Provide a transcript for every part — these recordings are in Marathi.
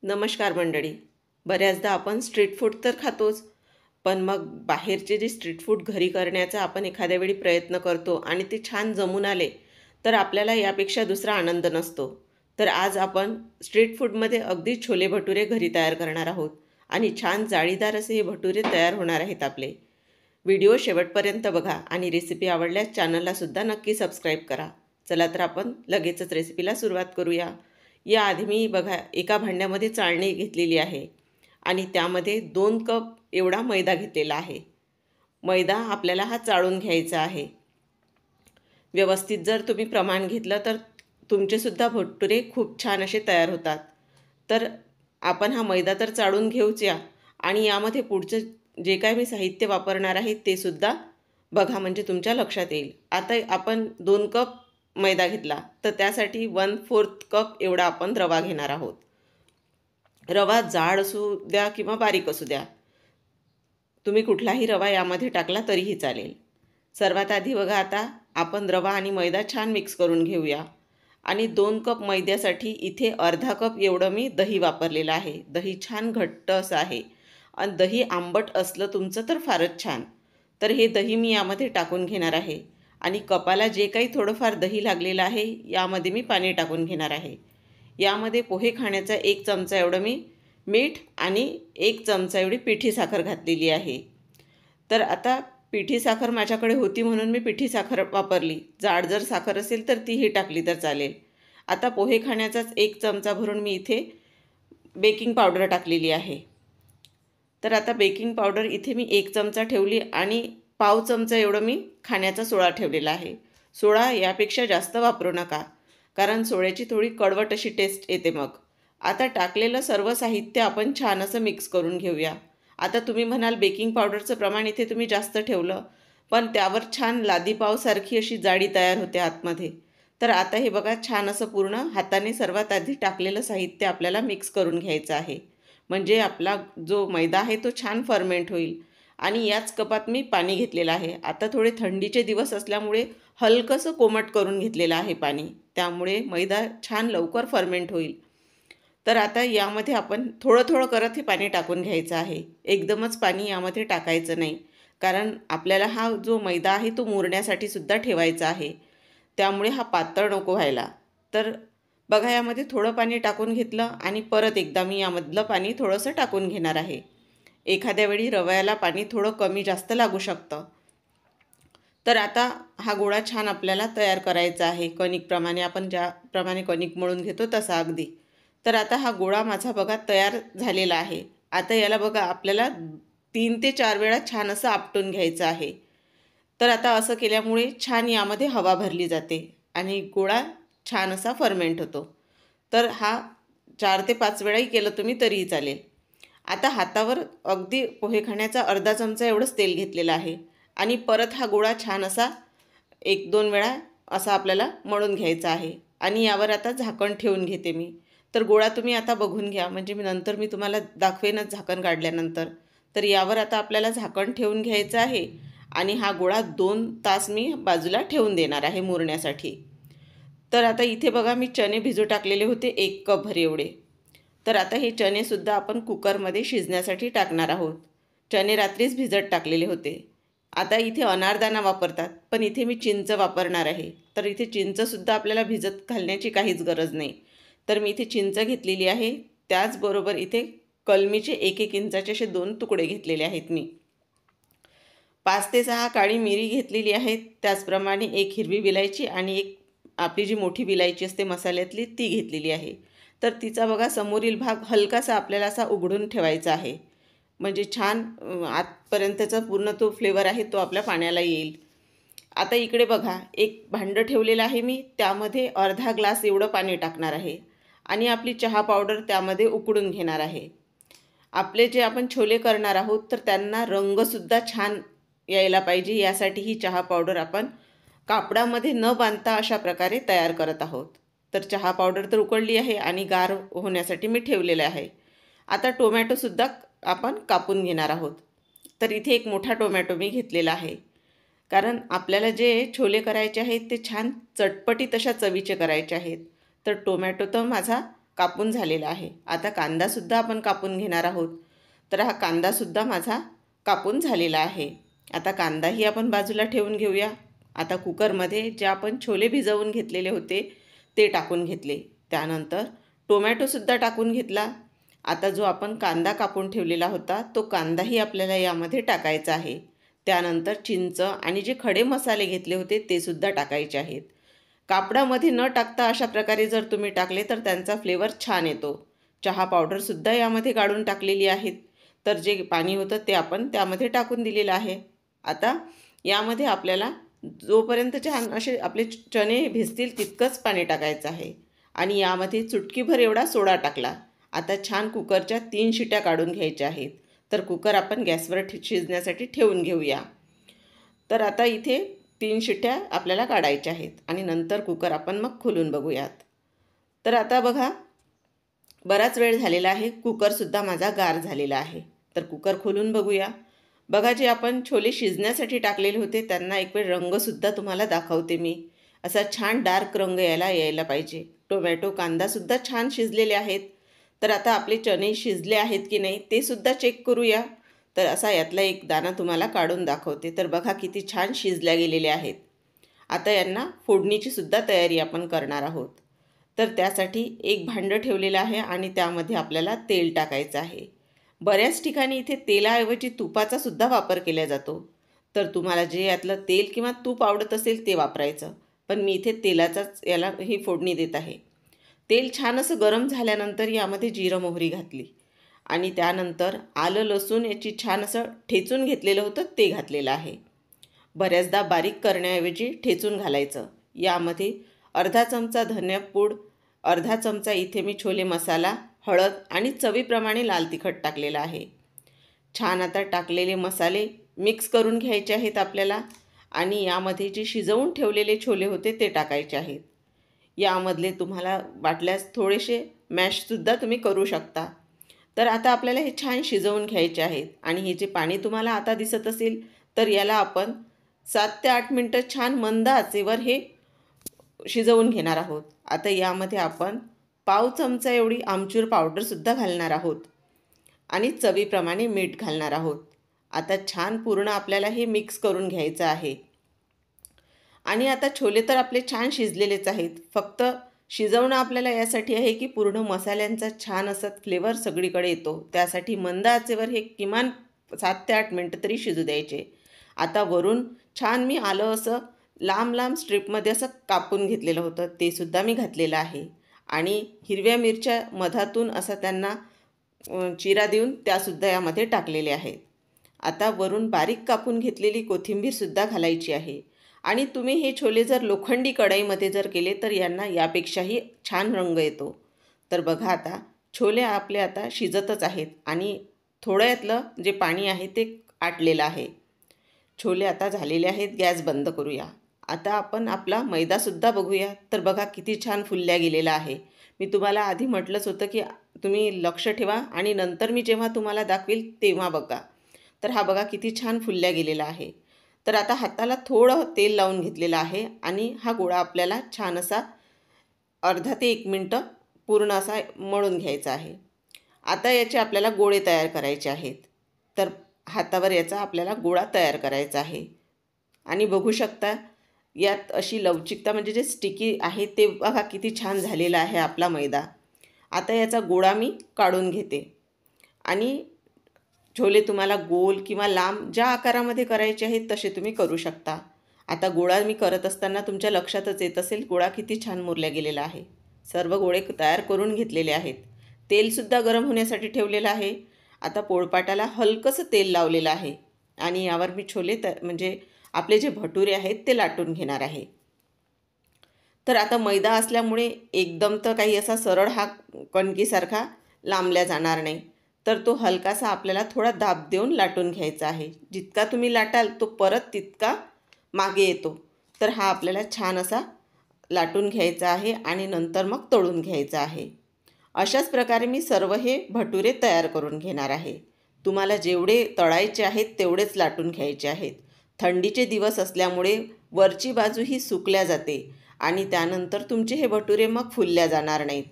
नमस्कार मंडळी. बऱ्याचदा आपण स्ट्रीट फूड तर खातोच, पण मग बाहेरचे जे स्ट्रीट फूड घरी करण्याचा आपण एखाद्या वेळी प्रयत्न करतो आणि ते छान जमून आले, तर आपल्याला यापेक्षा दुसरा आनंद नसतो. तर आज आपण स्ट्रीट फूडमध्ये अगदी छोले भटुरे घरी तयार करणार आहोत आणि छान जाळीदार असे हे भटुरे तयार होणार आहेत आपले. व्हिडिओ शेवटपर्यंत बघा आणि रेसिपी आवडल्यास चॅनललासुद्धा नक्की सबस्क्राईब करा. चला तर आपण लगेचच रेसिपीला सुरुवात करूया. याआधी मी बघा एका भांड्यामध्ये चाळणी घेतलेली आहे आणि त्यामध्ये 2 कप एवढा मैदा घेतलेला आहे. मैदा आपल्याला हा चाळून घ्यायचा आहे. व्यवस्थित जर तुम्ही प्रमाण घेतलं तर तुमचेसुद्धा भटुरे खूप छान असे तयार होतात. तर आपण हा मैदा तर चाळून घेऊच या आणि यामध्ये पुढचं जे काय मी साहित्य वापरणार आहे ते सुद्धा बघा, म्हणजे तुमच्या लक्षात येईल. आता आपण 2 कप मैदा घेतला तर त्यासाठी 1/4 कप एवढा आपण रवा घेणार आहोत. रवा जाड असू द्या किंवा बारीक असू द्या, तुम्ही कुठलाही रवा यामध्ये टाकला तरीही चालेल. सर्वात आधी बघा, आता आपण रवा आणि मैदा छान मिक्स करून घेऊया. आणि 2 कप मैद्यासाठी इथे अर्धा कप एवढं मी दही वापरलेलं आहे. दही छान घट्ट असं आहे आणि दही आंबट असलं तुमचं तर फारच छान. तर हे दही मी यामध्ये टाकून घेणार आहे आणि कपाला जे काही थोडंफार दही लागलेलं आहे यामध्ये मी पाणी टाकून घेणार आहे. यामध्ये पोहे खाण्याचा 1 चमचा एवढं मी मीठ आणि 1 चमचा एवढी पिठी साखर घातलेली आहे. तर आता पिठी साखर माझ्याकडे होती म्हणून मी पिठी साखर वापरली. जाड जर साखर असेल तर तीही टाकली तर चालेल. आता पोहे खाण्याचाच 1 चमचा भरून मी इथे बेकिंग पावडर टाकलेली आहे. तर आता बेकिंग पावडर इथे मी 1 चमचा ठेवली आणि पाव चमचा एवढं मी खाण्याचा सोडा ठेवलेला आहे. सोडा यापेक्षा जास्त वापरू नका, कारण सोड्याची थोडी कडवट अशी टेस्ट येते मग. आता टाकलेलं सर्व साहित्य आपण छान असं मिक्स करून घेऊया. आता तुम्ही म्हणाल बेकिंग पावडरचं प्रमाण इथे तुम्ही जास्त ठेवलं, पण त्यावर छान लादीपावसारखी अशी जाडी तयार होते आतमध्ये. तर आता हे बघा, छान असं पूर्ण हाताने सर्वात आधी टाकलेलं साहित्य आपल्याला मिक्स करून घ्यायचं आहे. म्हणजे आपला जो मैदा आहे तो छान फर्मेंट होईल. आणि याच कपात मी पाणी घेतलेलं आहे. आता थोडे थंडीचे दिवस असल्यामुळे हलकंसं कोमट करून घेतलेलं आहे पाणी. त्यामुळे मैदा छान लवकर फर्मेंट होईल. तर आता यामध्ये आपण थोडं थोडं करत हे पाणी टाकून घ्यायचं आहे. एकदमच पाणी यामध्ये टाकायचं नाही, कारण आपल्याला हा जो मैदा आहे तो मुरण्यासाठी सुद्धा ठेवायचा आहे. त्यामुळे हा पातळ नको व्हायला. तर बघा, यामध्ये थोडं पाणी टाकून घेतलं आणि परत एकदा मी यामधलं पाणी थोडंसं टाकून घेणार आहे. एखाद्या वेळी रव्याला पाणी थोडं कमी जास्त लागू शकतं. तर आता हा गोळा छान आपल्याला तयार करायचा आहे. कणिकप्रमाणे आपण ज्याप्रमाणे कणिक मळून घेतो तसा अगदी. तर आता हा गोळा माझा बघा तयार झालेला आहे. आता याला बघा आपल्याला 3 ते 4 वेळा छान असं आपटून घ्यायचं आहे. तर आता असं केल्यामुळे छान यामध्ये हवा भरली जाते आणि गोळा छान असा फर्मेंट होतो. तर हा 4 ते 5 वेळाही केलं तुम्ही तरीही चालेल. आता हातावर अगदी पोहे खाण्याचा अर्धा चमचा एवढंच तेल घेतलेलं आहे आणि परत हा गोळा छान असा 1-2 वेळा असा आपल्याला मळून घ्यायचा आहे. आणि यावर आता झाकण ठेवून घेते मी. तर गोळा तुम्ही आता बघून घ्या, म्हणजे मी तुम्हाला दाखवेनच झाकण काढल्यानंतर. तर यावर आता आपल्याला झाकण ठेवून घ्यायचं आहे आणि हा गोळा 2 तास मी बाजूला ठेवून देणार आहे मुरण्यासाठी. तर आता इथे बघा, मी चणे भिजू टाकलेले होते 1 कपभर एवढे. तर आता हे चणेसुद्धा आपण कुकरमध्ये शिजण्यासाठी टाकणार आहोत. चणे रात्रीच भिजत टाकलेले होते. आता इथे अनारदाणा वापरतात, पण इथे मी चिंच वापरणार आहे. तर इथे चिंचसुद्धा आपल्याला भिजत घालण्याची काहीच गरज नाही. तर मी इथे चिंच घेतलेली आहे. त्याचबरोबर इथे कलमीचे 1-1 इंचाचे असे 2 तुकडे घेतलेले आहेत मी. 5 ते 6 काळी मिरी घेतलेली आहे. त्याचप्रमाणे 1 हिरवी विलायची आणि 1 आपली जी मोठी विलायची असते मसाल्यातली ती घेतलेली आहे. तर तिचा बघा समोरील भाग हलकासा आपल्याला असा उघडून ठेवायचा आहे, म्हणजे छान आतपर्यंतचा पूर्ण तो फ्लेवर आहे तो आपल्या पाण्याला येईल. आता इकडे बघा, एक भांडं ठेवलेलं आहे मी. त्यामध्ये अर्धा ग्लास एवढं पाणी टाकणार आहे आणि आपली चहा पावडर त्यामध्ये उकळून घेणार आहे. आपले जे आपण छोले करणार आहोत तर त्यांना रंगसुद्धा छान यायला पाहिजे, यासाठी ही चहा पावडर आपण कापडामध्ये न बांधता अशा प्रकारे तयार करत आहोत. तर चहा पावडर तर उकळली आहे आणि गार होण्यासाठी मी ठेवलेलं आहे. आता टोमॅटोसुद्धा आपण कापून घेणार आहोत. तर इथे एक मोठा टोमॅटो मी घेतलेला आहे, कारण आपल्याला जे छोले करायचे आहेत ते छान चटपटीत अशा चवीचे करायचे आहेत. तर टोमॅटो तर माझा कापून झालेला आहे. आता कांदासुद्धा आपण कापून घेणार आहोत. तर हा कांदासुद्धा माझा कापून झालेला आहे. आता कांदाही आपण बाजूला ठेवून घेऊया. आता कुकरमध्ये जे आपण छोले भिजवून घेतलेले होते ते टाकून घेतले. त्यानंतर टोमॅटोसुद्धा टाकून घेतला. आता जो आपण कांदा कापून ठेवलेला होता तो कांदाही आपल्याला यामध्ये टाकायचा आहे. त्यानंतर चिंच आणि जे खडे मसाले घेतले होते ते सुद्धा टाकायचे आहेत. कापडामध्ये न टाकता अशा प्रकारे जर तुम्ही टाकले तर त्यांचा फ्लेवर छान येतो. चहा पावडरसुद्धा यामध्ये काढून टाकलेली आहेत. तर जे पाणी होतं ते आपण त्यामध्ये टाकून दिलेलं आहे. आता यामध्ये आपल्याला जोपर्यंत छान असे आपले चणे भिजतील तितकंच पाणी टाकायचं आहे. आणि यामध्ये चुटकीभर एवढा सोडा टाकला. आता छान कुकरच्या 3 शिट्या काढून घ्यायच्या आहेत. तर कुकर आपण गॅसवर शिजण्यासाठी ठेवून घेऊया. तर आता इथे 3 शिट्या आपल्याला काढायच्या आहेत आणि नंतर कुकर आपण मग खोलून बघूयात. तर आता बघा बराच वेळ झालेला आहे. कुकरसुद्धा माझा गार झालेला आहे. तर कुकर खोलून बघूया. बघा जे आपण छोले शिजण्यासाठी टाकलेले होते त्यांना एक वेळ रंगसुद्धा तुम्हाला दाखवते मी. असा छान डार्क रंग यायला पाहिजे. टोमॅटो कांदासुद्धा छान शिजलेले आहेत. तर आता आपले चणे शिजले आहेत की नाही ते सुद्धा चेक करूया. तर असा यातला एक दाणा तुम्हाला काढून दाखवते. तर बघा किती छान शिजल्या गेलेले आहेत. आता यांना फोडणीची सुद्धा तयारी आपण करणार आहोत. तर त्यासाठी एक भांडं ठेवलेलं आहे आणि त्यामध्ये आपल्याला तेल टाकायचं आहे. बऱ्याच ठिकाणी इथे तेलाऐवजी तुपाचा सुद्धा वापर केला जातो. तर तुम्हाला जे यातलं तेल किंवा तूप आवडत असेल ते वापरायचं. पण मी इथे तेलाचाच याला ही फोडणी देत आहे. तेल छान असं गरम झाल्यानंतर यामध्ये जिरं मोहरी घातली आणि त्यानंतर आलं लसूण याची छान असं ठेचून घेतलेलं होतं ते घातलेलं आहे. बऱ्याचदा बारीक करण्याऐवजी ठेचून घालायचं. यामध्ये अर्धा चमचा धनेपूड, अर्धा चमचा इथे मी छोले मसाला, हळद आणि चवीप्रमाणे लाल तिखट टाकलेलं आहे. छान आता टाकलेले मसाले मिक्स करून घ्यायचे आहेत आपल्याला आणि यामध्ये जे शिजवून ठेवलेले छोले होते ते टाकायचे आहेत. यामधले तुम्हाला वाटल्यास थोडेसे मॅशसुद्धा तुम्ही करू शकता. तर आता आपल्याला हे छान शिजवून घ्यायचे आहेत आणि हे जे पाणी तुम्हाला आता दिसत असेल तर याला आपण 7 ते 8 मिनटं छान मंद आचेवर हे शिजवून घेणार आहोत. आता यामध्ये आपण पाव चमचा एवढी आमचूर पावडरसुद्धा घालणार आहोत आणि चवीप्रमाणे मीठ घालणार आहोत. आता छान पूर्ण आपल्याला हे मिक्स करून घ्यायचं आहे. आणि आता छोले तर आपले छान शिजलेलेच आहेत. फक्त शिजवणं आपल्याला यासाठी आहे की पूर्ण मसाल्यांचा छान असा फ्लेवर सगळीकडे येतो. त्यासाठी मंद आचेवर हे किमान 7 ते 8 मिनटं तरी शिजू द्यायचे. आता वरून छान मी आलं असं लांब लांब स्ट्रिपमध्ये असं कापून घेतलेलं होतं ते सुद्धा मी घातलेलं आहे. आणि हिरव्या मिरच्या मधातून असा त्यांना चिरा देऊन त्यासुद्धा यामध्ये टाकलेले आहेत. आता वरून बारीक कापून घेतलेली कोथिंबीरसुद्धा घालायची आहे. आणि तुम्ही हे छोले जर लोखंडी कढईमध्ये जर केले तर यांना यापेक्षाही छान रंग येतो. तर बघा आता छोले आपले आता शिजतच आहेत आणि थोडं यातलं जे पाणी आहे ते आटलेलं आहे. छोले आता झालेले आहेत. गॅस बंद करूया. आता आपण आपला मैदासुद्धा बघूया. तर बघा किती छान फुलल्या गेलेला आहे. मी तुम्हाला आधी म्हटलंच होतं की तुम्ही लक्ष ठेवा आणि नंतर मी जेव्हा तुम्हाला दाखवेल तेव्हा बघा. तर हा बघा किती छान फुलल्या गेलेला आहे. तर आता हाताला थोडं तेल लावून घेतलेलं आहे आणि हा गोळा आपल्याला छान असा अर्धा ते 1 मिनटं पूर्ण असा मळून घ्यायचा आहे. आता याचे आपल्याला गोळे तयार करायचे आहेत. तर हातावर याचा आपल्याला गोळा तयार करायचा आहे. आणि बघू शकता यात अशी लवचिकता म्हणजे जे स्टिकी आहे ते बघा किती छान झालेला आहे आपला मैदा. आता याचा गोळा मी काढून घेते आणि छोले तुम्हाला गोल किंवा लांब ज्या आकारामध्ये करायचे आहेत तसे तुम्ही करू शकता. आता गोळा मी करत असताना तुमच्या लक्षातच येत असेल गोळा किती छान मुरल्या गेलेला आहे. सर्व गोळे तयार करून घेतलेले आहेत. तेलसुद्धा गरम होण्यासाठी ठेवलेलं आहे. आता पोळपाटाला हलकंसं तेल लावलेलं आहे आणि यावर मी छोले म्हणजे आपले जे भटुरे आहेत ते लाटून घेणार आहे. तर आता मैदा असल्यामुळे एकदम तर काही असा सरळ हा कणकीसारखा लांबल्या जाणार नाही. तर तो हलकासा आपल्याला थोडा दाब देऊन लाटून घ्यायचा आहे. जितका तुम्ही लाटाल तो परत तितका मागे येतो. तर हा आपल्याला छान असा लाटून घ्यायचा आहे आणि नंतर मग तळून घ्यायचा आहे. अशाच प्रकारे मी सर्व हे भटुरे तयार करून घेणार आहे. तुम्हाला जेवढे तळायचे आहेत तेवढेच लाटून घ्यायचे आहेत. थंडीचे दिवस असल्यामुळे वरची बाजू ही सुकल्या जाते आणि त्यानंतर तुमचे हे भटुरे मग फुलल्या जाणार नाहीत.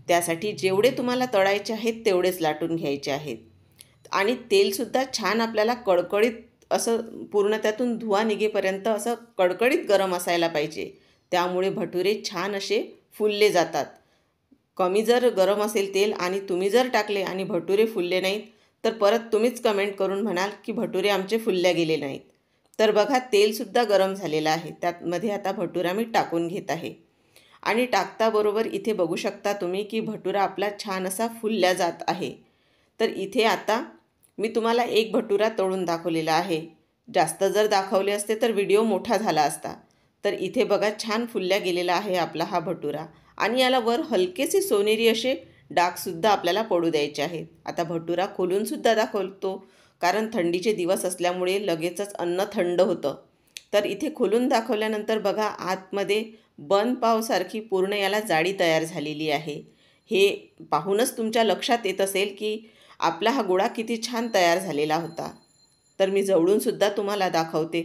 त्यासाठी जेवढे तुम्हाला तळायचे आहेत तेवढेच लाटून घ्यायचे आहेत. आणि तेलसुद्धा छान आपल्याला कडकडीत असं पूर्ण त्यातून धुवा निघेपर्यंत असं कडकडीत गरम असायला पाहिजे. त्यामुळे भटुरे छान असे फुलले जातात. कमी जर गरम असेल तेल आणि तुम्ही जर टाकले आणि भटुरे फुलले नाहीत तर परत तुम्हीच कमेंट करून म्हणाल की भटुरे आमचे फुलल्या गेले नाहीत. तर बघा तेलसुद्धा गरम झालेलं आहे. त्यामध्ये आता भटुरा मी टाकून घेत आहे. आणि टाकताबरोबर इथे बघू शकता तुम्ही की भटुरा आपला छान असा फुलल्या जात आहे. तर इथे आता मी तुम्हाला एक भटुरा तळून दाखवलेला आहे. जास्त जर दाखवले असते तर व्हिडिओ मोठा झाला असता. तर इथे बघा छान फुलल्या गेलेला आहे आपला हा भटुरा. आणि याला वर हलकेसे सोनेरी असे डागसुद्धा आपल्याला पडू द्यायचे आहेत. आता भटुरा खोलूनसुद्धा दाखवतो, कारण थंडीचे दिवस असल्यामुळे लगेचच अन्न थंड होतं. तर इथे खोलून दाखवल्यानंतर बघा आतमध्ये बन पावसारखी पूर्ण याला जाडी तयार झालेली आहे. हे पाहूनच तुमच्या लक्षात येत असेल की आपला हा गोळा किती छान तयार झालेला होता. तर मी जवळूनसुद्धा तुम्हाला दाखवते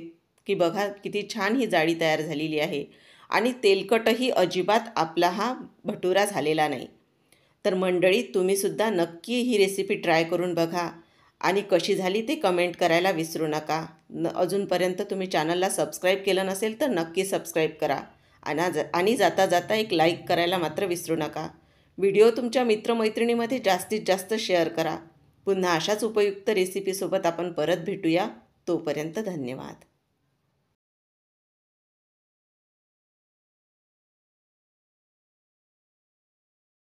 की बघा किती छान ही जाडी तयार झालेली आहे. आणि तेलकटही अजिबात आपला हा भटुरा झालेला नाही. तर मंडळी तुम्हीसुद्धा नक्की ही रेसिपी ट्राय करून बघा आणि कशी झाली ते कमेंट करायला विसरू नका. अजूनपर्यंत तुम्ही चॅनलला सबस्क्राईब केलं नसेल तर नक्की सबस्क्राईब करा. आणि जाता जाता एक लाईक करायला मात्र विसरू नका. व्हिडिओ तुमच्या मित्रमैत्रिणीमध्ये जास्तीत जास्त शेअर करा. पुन्हा अशाच उपयुक्त रेसिपीसोबत आपण परत भेटूया. तोपर्यंत धन्यवाद.